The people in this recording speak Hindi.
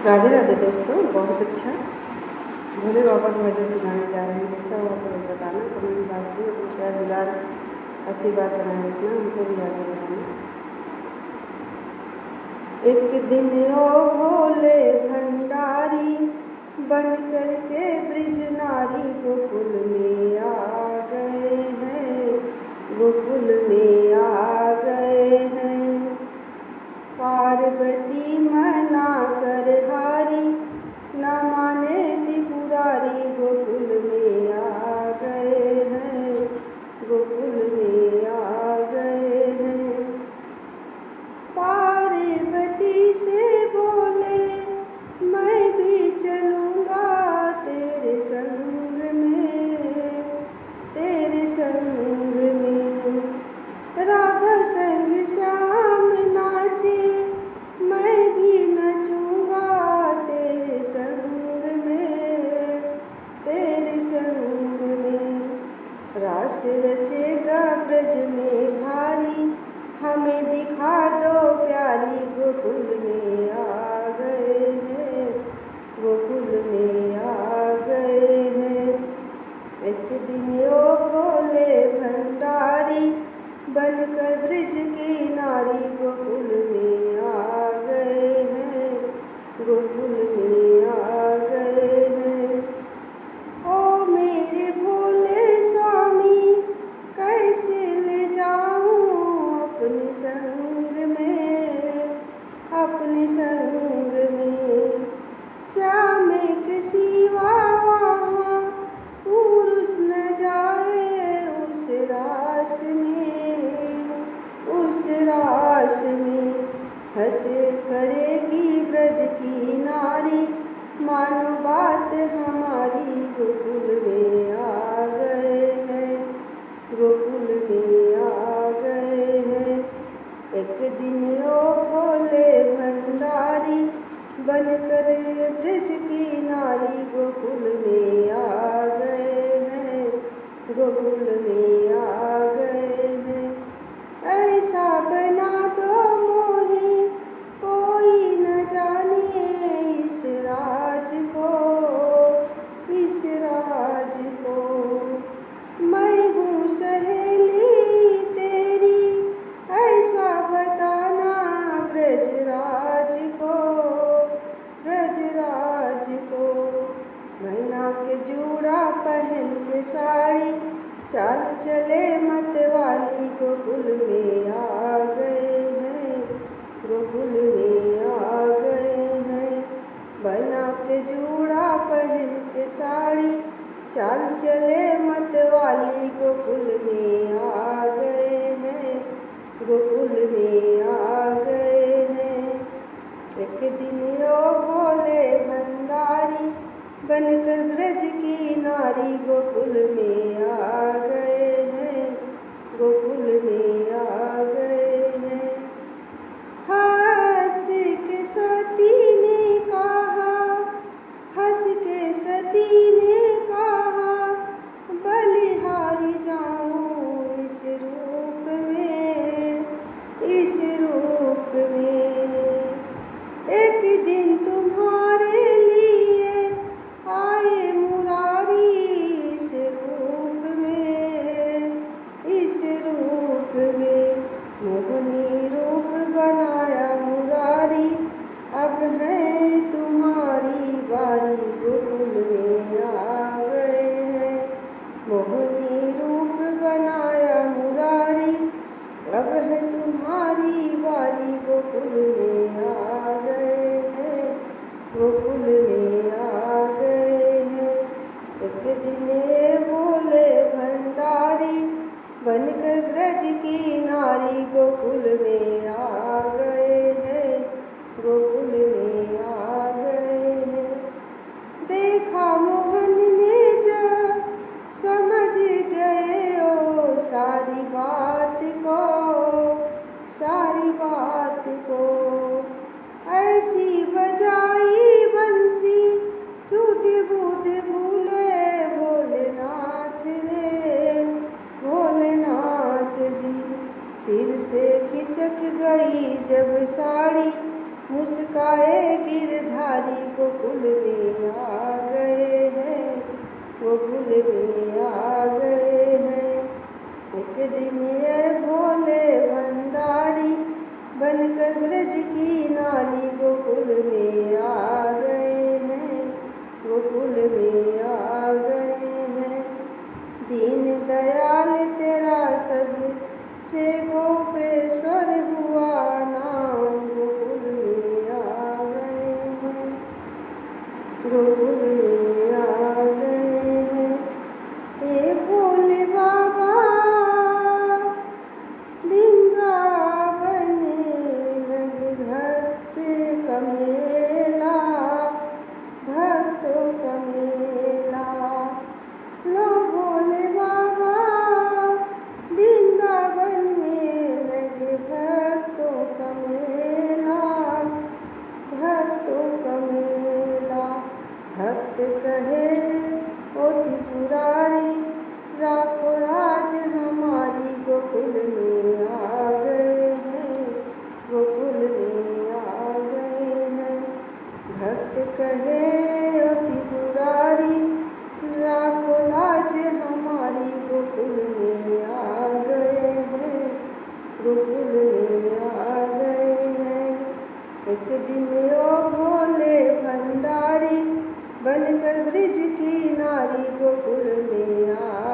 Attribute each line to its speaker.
Speaker 1: राधे राधे दोस्तों, बहुत अच्छा भोले बाबा का भजन सुनाने जा रहे हैं। जैसा हो आप लोग बताना कमेंट बॉक्स में। अपना प्यार दुलार आशीर्वाद बनाए रखना, हमको भी आगे बढ़ाना। एक दिन ओ भोले भंडारी बन कर के ब्रिज नारी गोकुल में आ गए हैं, गोकुल में आ गए हैं। पार्वती मना कर हारी, न माने त्रिपुरारी गोकुल में आ गए हैं, गोकुल में आ गए हैं। पार्वती से बोले मैं भी चलूँगा तेरे संग में, तेरे संग में। राधा संग श्याम नाचे मैं भी नचूँगा तेरे संग में, तेरे संग में। रास रचेगा ब्रज में भारी, हमें दिखा दो प्यारी गोकुल में आ गए हैं, गोकुल में आ गए हैं। एक दिन ओ भोले भंडारी बनकर ब्रिज की नारी गोकुल में आ गए हैं, गोकुल में आ गए हैं। ओ मेरे भोले स्वामी कैसे ले जाऊं अपने संग में, अपने संग में। श्याम के सिवा वहाँ पुरुष न जाए उस रास में, उस रास में। हंसे करेगी ब्रज की नारी, मानो बात हमारी गोकुल में आ गए हैं, गोकुल में आ गए हैं। एक दिन ओ भोले भंडारी बनकर ब्रज की नारी गोकुल में आ गए हैं, गोकुल में आ गए हैं। ऐसा बना दो मोहे कोई न जाने इस राज को, इस राज को। मैं हूँ सहेली तेरी ऐसा बताना ब्रजराज को, ब्रजराज को। मैना के जूड़ा पहन के साड़ी चाल चले मतवाली गोकुल में आ गए हैं, गोकुल में आ गए हैं। बना के जूड़ा पहन के साड़ी चाल चले मतवाली गोकुल में आ गए हैं, गोकुल में आ गए हैं। एक दिन ओ भोले भंडारी बनकर ब्रज की नारी गोकुल में आ गए हैं, गोकुल में आ गए हैं। हंस के सती ने कहा, हंस के सती ने कहा बलिहारी जाऊं इस रूप में, इस रूप में। एक दिन तुम्हारे लिए आए मुरारी इस रूप में, इस रूप में। मोहनी रूप बनाया मुरारी, अब है तुम्हारी बारी गोकुल में आ गए हैं। मोहनी रूप बनाया मुरारी, अब है तुम्हारी बारी गोकुल में आ गए हैं, गोकुल में आ गए हैं। एक दिन भोले भंडारी बनकर ब्रज की नारी गोकुल में आ गए हैं, गोकुल में आ गए हैं। देखा मोहन ने जब समझ गए ओ सारी बात को, सारी बात को। ऐसी बजाई बंसी सुध बुध भूले भोलेनाथ रे, भोलेनाथ जी। सिर से खिसक गई जब साड़ी मुस्काए गिरधारी गोकुल में आ गए हैं। ये भोले बाबा वृंदावन लगे भक्त का मेला, भक्तों का मेला। लो भोले बाबा वृंदावन में लगे भक्तों का मेला, भक्तों का मेला। भक्त कहे ओ त्रिपुरारी राखो राज हमारी, गोकुल में आ गए हैं, गोकुल में आ गए हैं। भक्त कहे ओ त्रिपुरारी राखो लाज हमारी, गोकुल में आ गए हैं, गोकुल में आ गए हैं। एक दिन ओ भोले भंडारी बनकर ब्रिज की नारी, गोकुल में आ